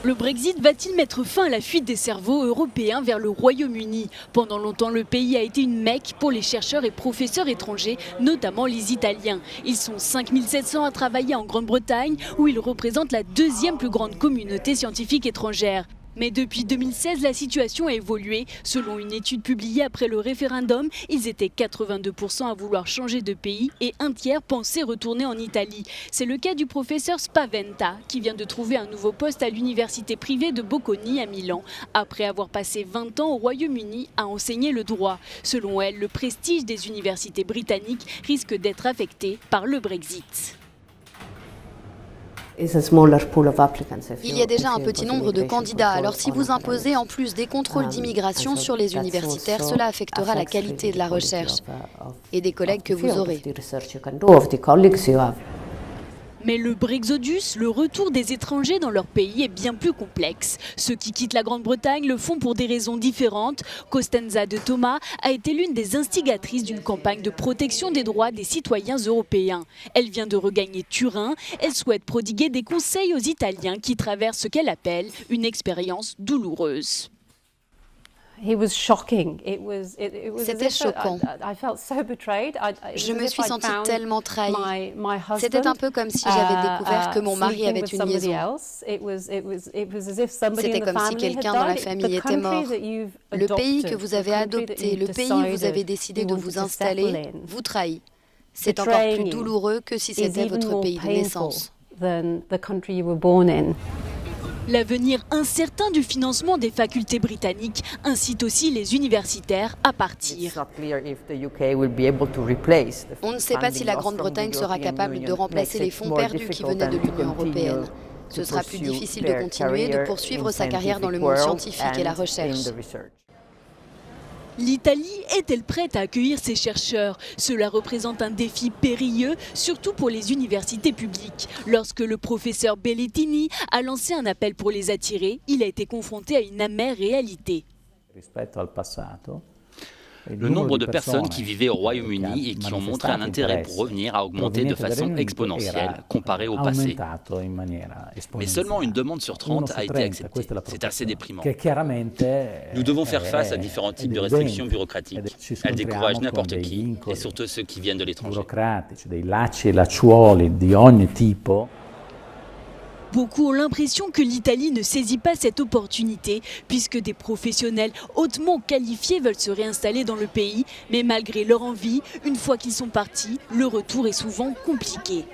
Le Brexit va-t-il mettre fin à la fuite des cerveaux européens vers le Royaume-Uni? Pendant longtemps, le pays a été une mecque pour les chercheurs et professeurs étrangers, notamment les Italiens. Ils sont 5700 à travailler en Grande-Bretagne, où ils représentent la deuxième plus grande communauté scientifique étrangère. Mais depuis 2016, la situation a évolué. Selon une étude publiée après le référendum, ils étaient 82% à vouloir changer de pays et un tiers pensaient retourner en Italie. C'est le cas du professeur Spaventa, qui vient de trouver un nouveau poste à l'université privée de Bocconi à Milan, après avoir passé 20 ans au Royaume-Uni à enseigner le droit. Selon elle, le prestige des universités britanniques risque d'être affecté par le Brexit. Il y a déjà un petit nombre de candidats, alors si vous imposez en plus des contrôles d'immigration sur les universitaires, cela affectera la qualité de la recherche et des collègues que vous aurez. Mais le Brexodus, le retour des étrangers dans leur pays, est bien plus complexe. Ceux qui quittent la Grande-Bretagne le font pour des raisons différentes. Costanza de Thomas a été l'une des instigatrices d'une campagne de protection des droits des citoyens européens. Elle vient de regagner Turin. Elle souhaite prodiguer des conseils aux Italiens qui traversent ce qu'elle appelle une expérience douloureuse. C'était choquant. Je me suis sentie tellement trahie. C'était un peu comme si j'avais découvert que mon mari avait une liaison. C'était comme si quelqu'un dans la famille était mort. Le pays que vous avez adopté, le pays où vous avez décidé de vous installer, vous trahit. C'est encore plus douloureux que si c'était votre pays de naissance. L'avenir incertain du financement des facultés britanniques incite aussi les universitaires à partir. On ne sait pas si la Grande-Bretagne sera capable de remplacer les fonds perdus qui venaient de l'Union européenne. Ce sera plus difficile de continuer de poursuivre sa carrière dans le monde scientifique et la recherche. L'Italie est-elle prête à accueillir ces chercheurs? Cela représente un défi périlleux, surtout pour les universités publiques. Lorsque le professeur Bellettini a lancé un appel pour les attirer, il a été confronté à une amère réalité. Le nombre de personnes qui vivaient au Royaume-Uni et qui ont montré un intérêt pour revenir a augmenté de façon exponentielle comparé au passé. Mais seulement une demande sur 30 a été acceptée. C'est assez déprimant. Nous devons faire face à différents types de restrictions bureaucratiques. Elles découragent n'importe qui, et surtout ceux qui viennent de l'étranger. Beaucoup ont l'impression que l'Italie ne saisit pas cette opportunité puisque des professionnels hautement qualifiés veulent se réinstaller dans le pays. Mais malgré leur envie, une fois qu'ils sont partis, le retour est souvent compliqué.